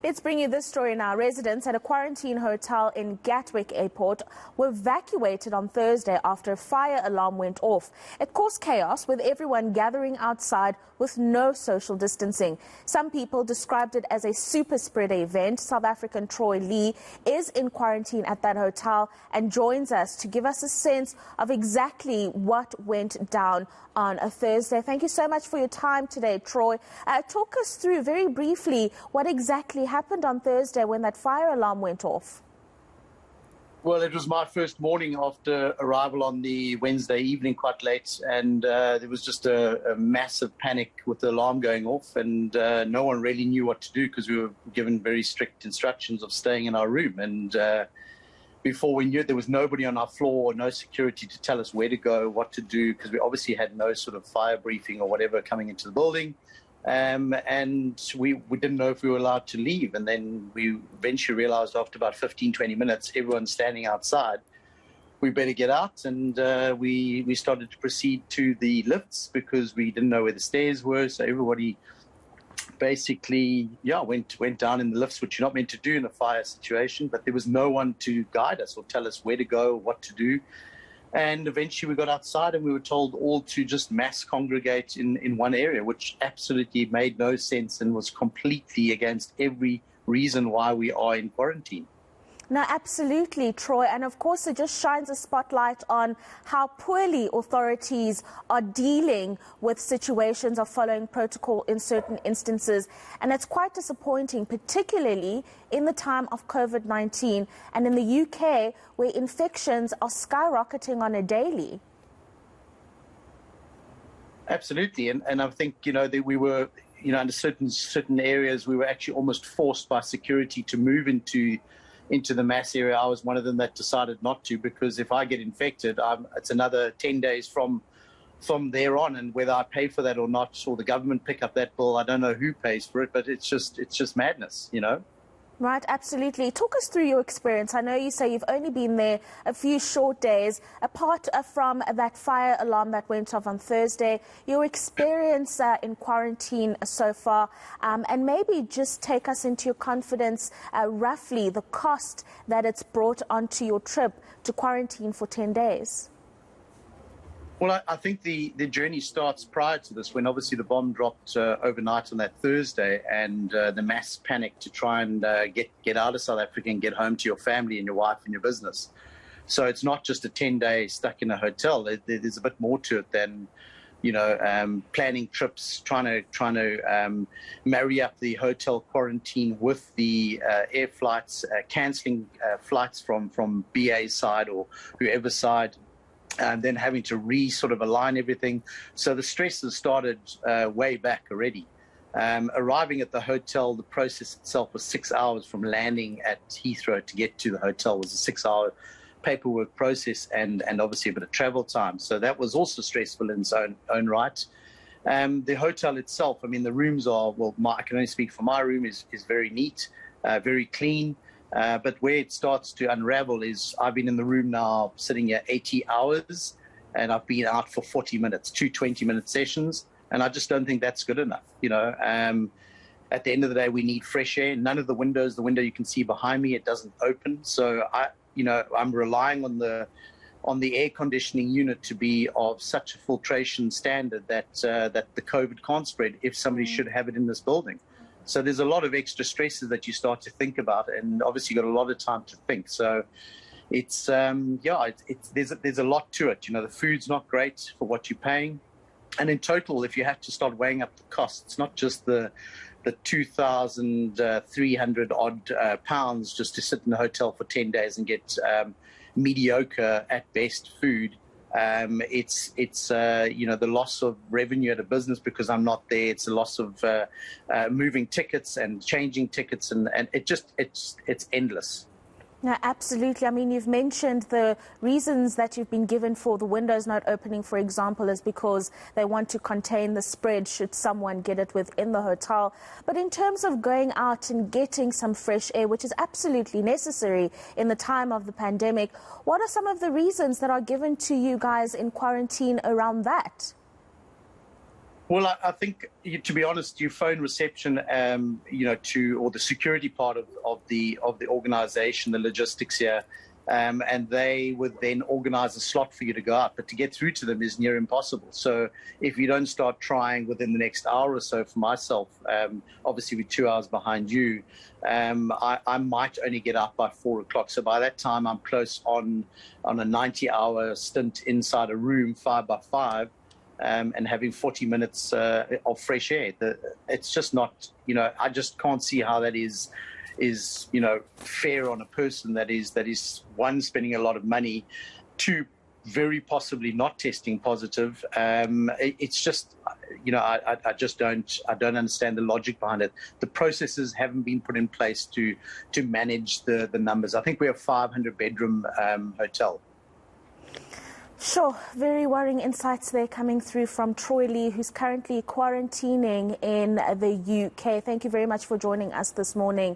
Let's bring you this story now. Residents at a quarantine hotel in Gatwick Airport were evacuated on Thursday after a fire alarm went off. It caused chaos with everyone gathering outside with no social distancing. Some people described it as a super spreader event. South African Troy Lee is in quarantine at that hotel and joins us to give us a sense of exactly what went down on a Thursday. Thank you so much for your time today, Troy. Talk us through very briefly what exactly happened on Thursday when that fire alarm went off. Well, it was my first morning after arrival on the Wednesday evening, quite late, and there was just a massive panic with the alarm going off, and no one really knew what to do because we were given very strict instructions of staying in our room. And before we knew it, there was nobody on our floor, no security to tell us where to go, what to do, because we obviously had no sort of fire briefing or whatever coming into the building. And we didn't know if we were allowed to leave. And then we eventually realized after about 15, 20 minutes, everyone's standing outside, we better get out. And we started to proceed to the lifts because we didn't know where the stairs were. So everybody basically, went down in the lifts, which you're not meant to do in a fire situation. But there was no one to guide us or tell us where to go, what to do. And eventually we got outside and we were told all to just mass congregate in one area, which absolutely made no sense and was completely against every reason why we are in quarantine. No, absolutely, Troy. And of course, it just shines a spotlight on how poorly authorities are dealing with situations of following protocol in certain instances. And it's quite disappointing, particularly in the time of COVID-19 and in the UK, where infections are skyrocketing on a daily. Absolutely. And I think, that we were, under certain areas, we were actually almost forced by security to move into the mass area. I was one of them that decided not to, because if I get infected, it's another 10 days from there on, and whether I pay for that or not, or the government pick up that bill, I don't know who pays for it, but it's just madness, Right, absolutely. Talk us through your experience. I know you say you've only been there a few short days. Apart from that fire alarm that went off on Thursday, your experience in quarantine so far, and maybe just take us into your confidence, roughly the cost that it's brought onto your trip to quarantine for 10 days. Well, I think the journey starts prior to this, when obviously the bomb dropped overnight on that Thursday, and the mass panic to try and get out of South Africa and get home to your family and your wife and your business. So it's not just a 10-day stuck in a hotel. There's a bit more to it than, planning trips, trying to marry up the hotel quarantine with the air flights, cancelling flights from BA's side or whoever's side, and then having to sort of align everything. So the stress has started way back already. Arriving at the hotel, the process itself was 6 hours from landing at Heathrow to get to the hotel. Was a 6-hour paperwork process and obviously a bit of travel time. So that was also stressful in its own right. The hotel itself, the rooms are, I can only speak for my room, is very neat, very clean. But where it starts to unravel is I've been in the room now sitting here 80 hours and I've been out for 40 minutes, 2 20-minute sessions. And I just don't think that's good enough. At the end of the day, we need fresh air. None of the window you can see behind me, it doesn't open. So I'm relying on the air conditioning unit to be of such a filtration standard that the COVID can't spread if somebody should have it in this building. So there's a lot of extra stresses that you start to think about, and obviously you've got a lot of time to think. So it's there's a lot to it. The food's not great for what you're paying, and in total, if you have to start weighing up the costs, it's not just the 2,300 odd pounds just to sit in a hotel for 10 days and get mediocre at best food. It's the loss of revenue at a business because I'm not there. It's a loss of moving tickets and changing tickets, and it's endless. No, absolutely. You've mentioned the reasons that you've been given for the windows not opening, for example, is because they want to contain the spread should someone get it within the hotel. But in terms of going out and getting some fresh air, which is absolutely necessary in the time of the pandemic, what are some of the reasons that are given to you guys in quarantine around that? Well, I think, to be honest, your phone reception, or the security part of the organisation, the logistics here, and they would then organise a slot for you to go out. But to get through to them is near impossible. So if you don't start trying within the next hour or so, for myself, obviously we're 2 hours behind you, I might only get out by 4 o'clock. So by that time, I'm close on a 90-hour stint inside a room, 5 by 5. And having 40 minutes of fresh air. It's just not, I just can't see how that is fair on a person that is one, spending a lot of money, two, very possibly not testing positive. It's just, I don't understand the logic behind it. The processes haven't been put in place to manage the numbers. I think we're a 500-bedroom hotel. Sure, very worrying insights there coming through from Troy Lee, who's currently quarantining in the UK. Thank you very much for joining us this morning.